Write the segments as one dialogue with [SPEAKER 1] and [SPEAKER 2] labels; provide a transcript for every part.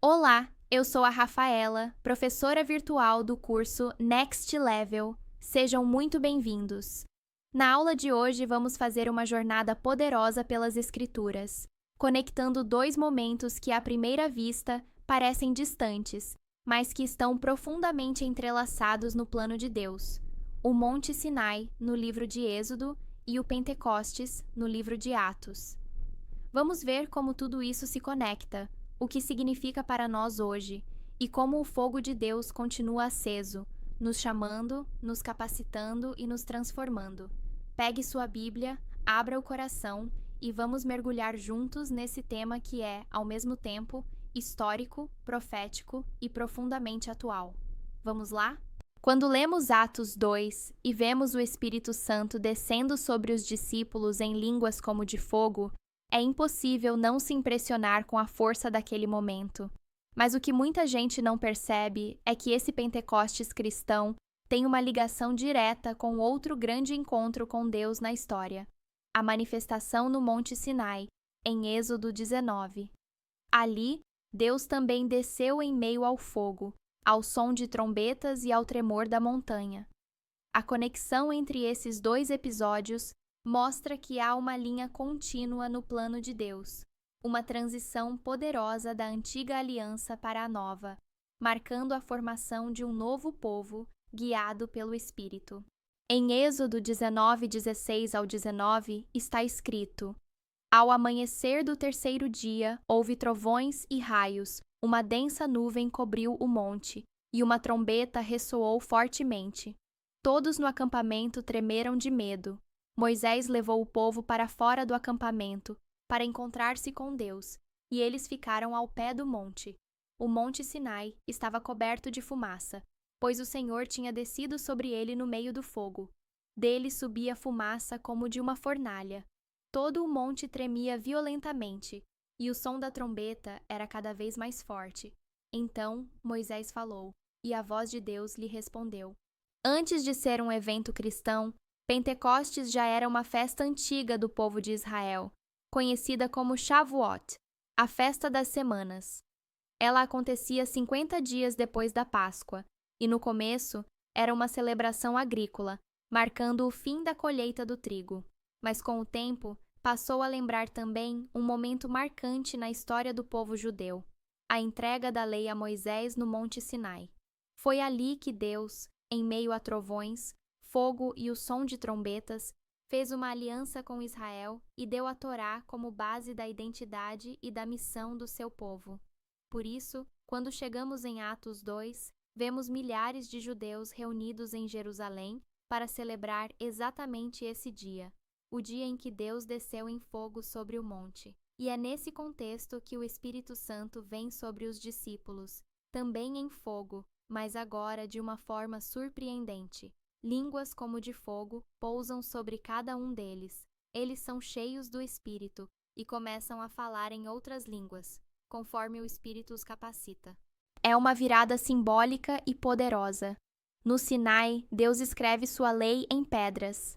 [SPEAKER 1] Olá, eu sou a Rafaela, professora virtual do curso Next Level. Sejam muito bem-vindos. Na aula de hoje, vamos fazer uma jornada poderosa pelas Escrituras, conectando dois momentos que, à primeira vista, parecem distantes, mas que estão profundamente entrelaçados no plano de Deus: o Monte Sinai, no livro de Êxodo, e o Pentecostes, no livro de Atos. Vamos ver como tudo isso se conecta, o que significa para nós hoje, e como o fogo de Deus continua aceso, nos chamando, nos capacitando e nos transformando. Pegue sua Bíblia, abra o coração e vamos mergulhar juntos nesse tema que é, ao mesmo tempo, histórico, profético e profundamente atual. Vamos lá? Quando lemos Atos 2 e vemos o Espírito Santo descendo sobre os discípulos em línguas como de fogo, é impossível não se impressionar com a força daquele momento. Mas o que muita gente não percebe é que esse Pentecostes cristão tem uma ligação direta com outro grande encontro com Deus na história: a manifestação no Monte Sinai, em Êxodo 19. Ali, Deus também desceu em meio ao fogo, ao som de trombetas e ao tremor da montanha. A conexão entre esses dois episódios mostra que há uma linha contínua no plano de Deus, uma transição poderosa da antiga aliança para a nova, marcando a formação de um novo povo guiado pelo Espírito. Em Êxodo 19, 16 ao 19, está escrito: Ao amanhecer do terceiro dia, houve trovões e raios, uma densa nuvem cobriu o monte, e uma trombeta ressoou fortemente. Todos no acampamento tremeram de medo. Moisés levou o povo para fora do acampamento, para encontrar-se com Deus, e eles ficaram ao pé do monte. O Monte Sinai estava coberto de fumaça, pois o Senhor tinha descido sobre ele no meio do fogo. Dele subia fumaça como de uma fornalha. Todo o monte tremia violentamente, e o som da trombeta era cada vez mais forte. Então Moisés falou, e a voz de Deus lhe respondeu. Antes de ser um evento cristão, Pentecostes já era uma festa antiga do povo de Israel, conhecida como Shavuot, a festa das semanas. Ela acontecia 50 dias depois da Páscoa, e no começo era uma celebração agrícola, marcando o fim da colheita do trigo. Mas com o tempo, passou a lembrar também um momento marcante na história do povo judeu: a entrega da lei a Moisés no Monte Sinai. Foi ali que Deus, em meio a trovões, fogo e o som de trombetas, fez uma aliança com Israel e deu a Torá como base da identidade e da missão do seu povo. Por isso, quando chegamos em Atos 2, vemos milhares de judeus reunidos em Jerusalém para celebrar exatamente esse dia, o dia em que Deus desceu em fogo sobre o monte. E é nesse contexto que o Espírito Santo vem sobre os discípulos, também em fogo, mas agora de uma forma surpreendente. Línguas como de fogo pousam sobre cada um deles. Eles são cheios do Espírito e começam a falar em outras línguas, conforme o Espírito os capacita. É uma virada simbólica e poderosa. No Sinai, Deus escreve sua lei em pedras.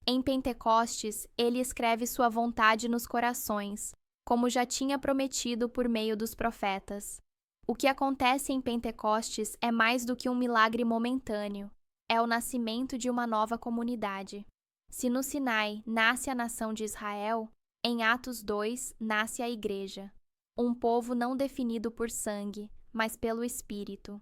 [SPEAKER 1] Em Pentecostes, ele escreve sua vontade nos corações, como já tinha prometido por meio dos profetas. O que acontece em Pentecostes é mais do que um milagre momentâneo. É o nascimento de uma nova comunidade. Se no Sinai nasce a nação de Israel, em Atos 2 nasce a Igreja, um povo não definido por sangue, mas pelo Espírito.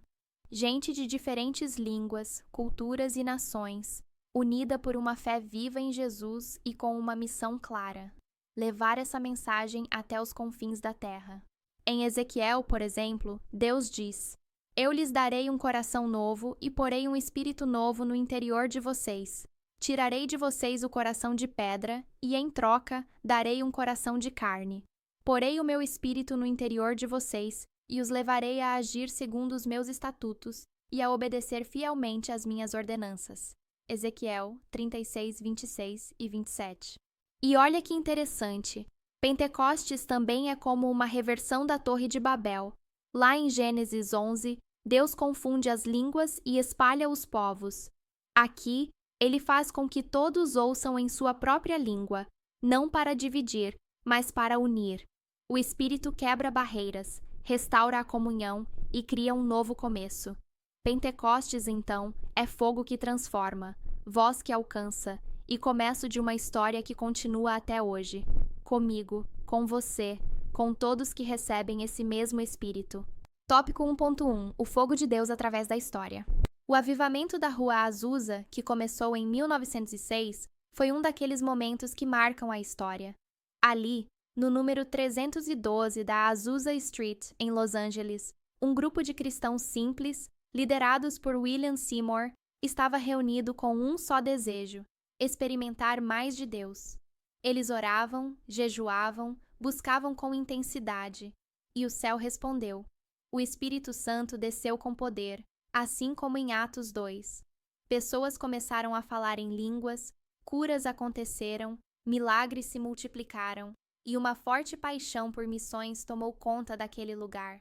[SPEAKER 1] Gente de diferentes línguas, culturas e nações, unida por uma fé viva em Jesus e com uma missão clara: levar essa mensagem até os confins da terra. Em Ezequiel, por exemplo, Deus diz: Eu lhes darei um coração novo e porei um espírito novo no interior de vocês. Tirarei de vocês o coração de pedra e, em troca, darei um coração de carne. Porei o meu espírito no interior de vocês e os levarei a agir segundo os meus estatutos e a obedecer fielmente às minhas ordenanças. Ezequiel 36, 26 e 27. E olha que interessante, Pentecostes também é como uma reversão da Torre de Babel. Lá em Gênesis 11, Deus confunde as línguas e espalha os povos. Aqui, ele faz com que todos ouçam em sua própria língua, não para dividir, mas para unir. O Espírito quebra barreiras, restaura a comunhão e cria um novo começo. Pentecostes, então, é fogo que transforma, voz que alcança e começo de uma história que continua até hoje. Comigo, com você, com todos que recebem esse mesmo Espírito. Tópico 1.1 O fogo de Deus através da história. O avivamento da Rua Azusa, que começou em 1906, foi um daqueles momentos que marcam a história. Ali, no número 312 da Azusa Street, em Los Angeles, um grupo de cristãos simples, liderados por William Seymour, estava reunido com um só desejo: experimentar mais de Deus. Eles oravam, jejuavam, buscavam com intensidade, e o céu respondeu. O Espírito Santo desceu com poder, assim como em Atos 2. Pessoas começaram a falar em línguas, curas aconteceram, milagres se multiplicaram, e uma forte paixão por missões tomou conta daquele lugar.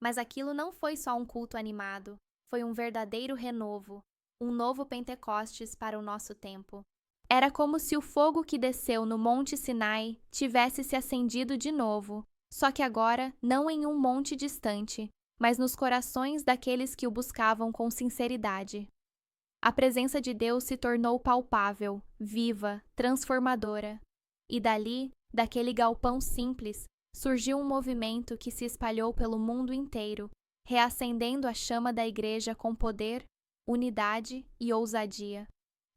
[SPEAKER 1] Mas aquilo não foi só um culto animado, foi um verdadeiro renovo, um novo Pentecostes para o nosso tempo. Era como se o fogo que desceu no Monte Sinai tivesse se acendido de novo, só que agora não em um monte distante, mas nos corações daqueles que o buscavam com sinceridade. A presença de Deus se tornou palpável, viva, transformadora. E dali, daquele galpão simples, surgiu um movimento que se espalhou pelo mundo inteiro, reacendendo a chama da igreja com poder, unidade e ousadia.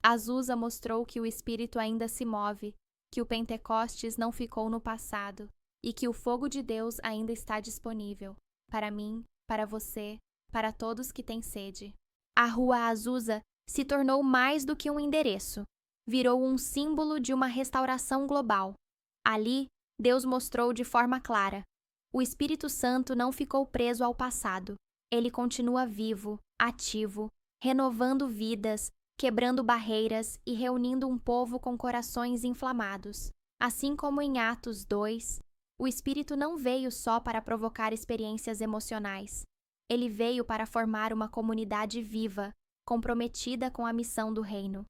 [SPEAKER 1] Azusa mostrou que o Espírito ainda se move, que o Pentecostes não ficou no passado e que o fogo de Deus ainda está disponível, para mim, para você, para todos que têm sede. A Rua Azusa se tornou mais do que um endereço, virou um símbolo de uma restauração global. Ali, Deus mostrou de forma clara: o Espírito Santo não ficou preso ao passado. Ele continua vivo, ativo, renovando vidas, quebrando barreiras e reunindo um povo com corações inflamados. Assim como em Atos 2, o Espírito não veio só para provocar experiências emocionais. Ele veio para formar uma comunidade viva, comprometida com a missão do reino.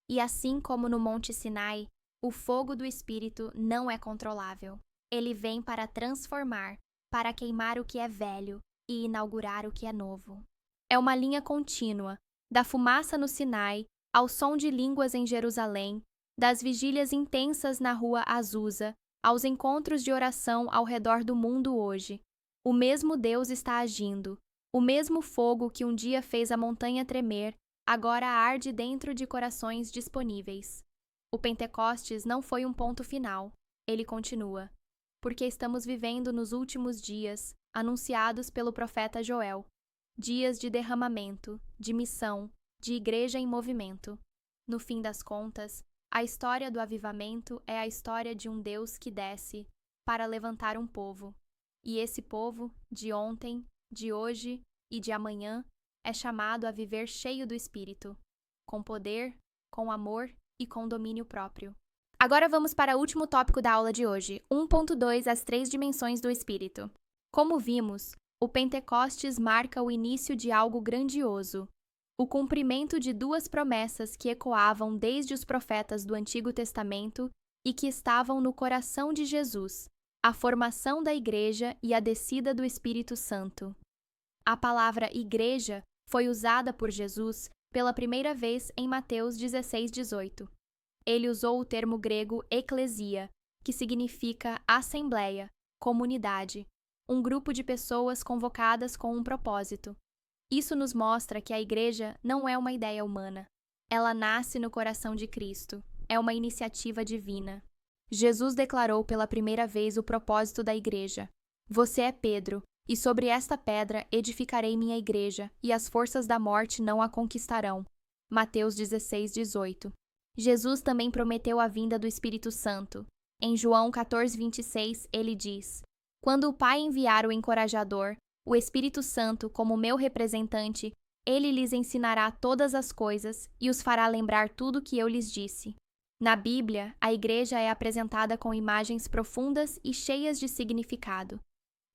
[SPEAKER 1] E assim como no Monte Sinai, o fogo do Espírito não é controlável. Ele vem para transformar, para queimar o que é velho e inaugurar o que é novo. É uma linha contínua, da fumaça no Sinai, ao som de línguas em Jerusalém, das vigílias intensas na Rua Azusa, aos encontros de oração ao redor do mundo hoje. O mesmo Deus está agindo. O mesmo fogo que um dia fez a montanha tremer, agora arde dentro de corações disponíveis. O Pentecostes não foi um ponto final, ele continua. Porque estamos vivendo nos últimos dias, anunciados pelo profeta Joel. Dias de derramamento, de missão, de igreja em movimento. No fim das contas, a história do avivamento é a história de um Deus que desce para levantar um povo. E esse povo, de ontem, de hoje e de amanhã, é chamado a viver cheio do Espírito, com poder, com amor e com domínio próprio. Agora vamos para o último tópico da aula de hoje, 1.2 As 3 dimensões do Espírito. Como vimos, o Pentecostes marca o início de algo grandioso, o cumprimento de 2 promessas que ecoavam desde os profetas do Antigo Testamento e que estavam no coração de Jesus, a formação da igreja e a descida do Espírito Santo. A palavra igreja foi usada por Jesus pela primeira vez em Mateus 16:18. Ele usou o termo grego eklesia, que significa assembleia, comunidade, um grupo de pessoas convocadas com um propósito. Isso nos mostra que a igreja não é uma ideia humana. Ela nasce no coração de Cristo. É uma iniciativa divina. Jesus declarou pela primeira vez o propósito da igreja. Você é Pedro, e sobre esta pedra edificarei minha igreja, e as forças da morte não a conquistarão. Mateus 16:18. Jesus também prometeu a vinda do Espírito Santo. Em João 14:26, ele diz: Quando o Pai enviar o encorajador, o Espírito Santo, como meu representante, ele lhes ensinará todas as coisas e os fará lembrar tudo o que eu lhes disse. Na Bíblia, a igreja é apresentada com imagens profundas e cheias de significado.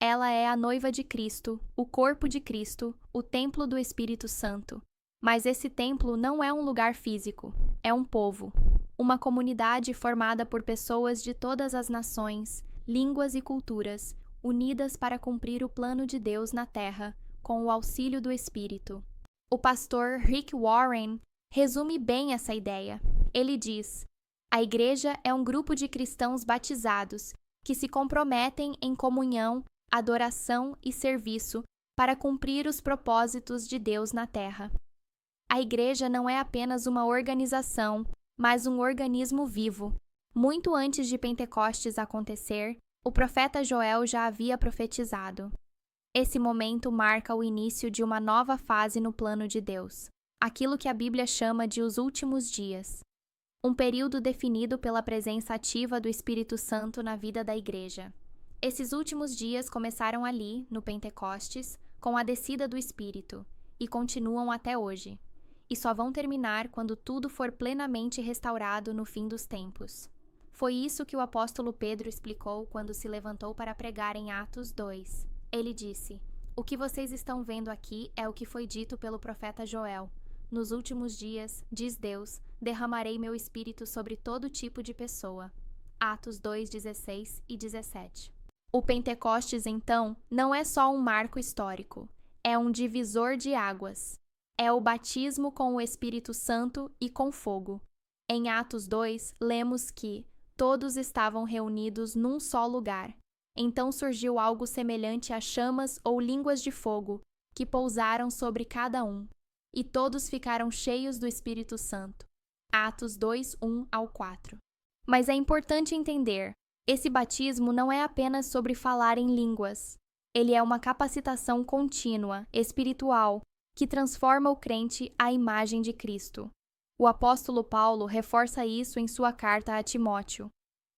[SPEAKER 1] Ela é a noiva de Cristo, o corpo de Cristo, o templo do Espírito Santo. Mas esse templo não é um lugar físico, é um povo, uma comunidade formada por pessoas de todas as nações, línguas e culturas, unidas para cumprir o plano de Deus na Terra, com o auxílio do Espírito. O pastor Rick Warren resume bem essa ideia. Ele diz: a igreja é um grupo de cristãos batizados que se comprometem em comunhão, adoração e serviço para cumprir os propósitos de Deus na Terra. A igreja não é apenas uma organização, mas um organismo vivo. Muito antes de Pentecostes acontecer, o profeta Joel já havia profetizado. Esse momento marca o início de uma nova fase no plano de Deus, aquilo que a Bíblia chama de os últimos dias. Um período definido pela presença ativa do Espírito Santo na vida da igreja. Esses últimos dias começaram ali, no Pentecostes, com a descida do Espírito, e continuam até hoje. E só vão terminar quando tudo for plenamente restaurado no fim dos tempos. Foi isso que o apóstolo Pedro explicou quando se levantou para pregar em Atos 2. Ele disse: o que vocês estão vendo aqui é o que foi dito pelo profeta Joel. Nos últimos dias, diz Deus, derramarei meu espírito sobre todo tipo de pessoa. Atos 2, 16 e 17. O Pentecostes, então, não é só um marco histórico. É um divisor de águas. É o batismo com o Espírito Santo e com fogo. Em Atos 2, lemos que todos estavam reunidos num só lugar. Então surgiu algo semelhante a chamas ou línguas de fogo, que pousaram sobre cada um. E todos ficaram cheios do Espírito Santo. Atos 2, 1 ao 4. Mas é importante entender, esse batismo não é apenas sobre falar em línguas. Ele é uma capacitação contínua, espiritual, que transforma o crente à imagem de Cristo. O apóstolo Paulo reforça isso em sua carta a Timóteo.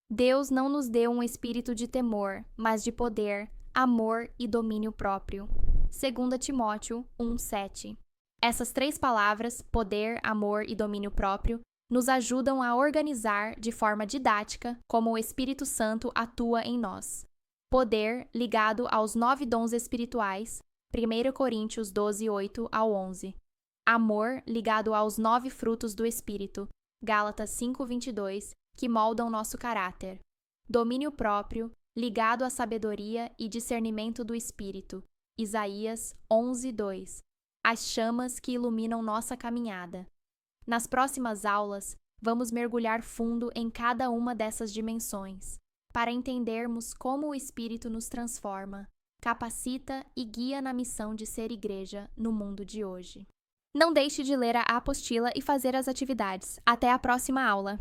[SPEAKER 1] Deus não nos deu um espírito de temor, mas de poder, amor e domínio próprio. 2 Timóteo 1:7. Essas três palavras, poder, amor e domínio próprio, nos ajudam a organizar de forma didática como o Espírito Santo atua em nós. Poder, ligado aos 9 dons espirituais, 1 Coríntios 12, 8 ao 11. Amor, ligado aos 9 frutos do Espírito, Gálatas 5:22, que moldam nosso caráter. Domínio próprio, ligado à sabedoria e discernimento do Espírito, Isaías 11:2. As chamas que iluminam nossa caminhada. Nas próximas aulas, vamos mergulhar fundo em cada uma dessas dimensões, para entendermos como o Espírito nos transforma, capacita e guia na missão de ser igreja no mundo de hoje. Não deixe de ler a apostila e fazer as atividades. Até a próxima aula!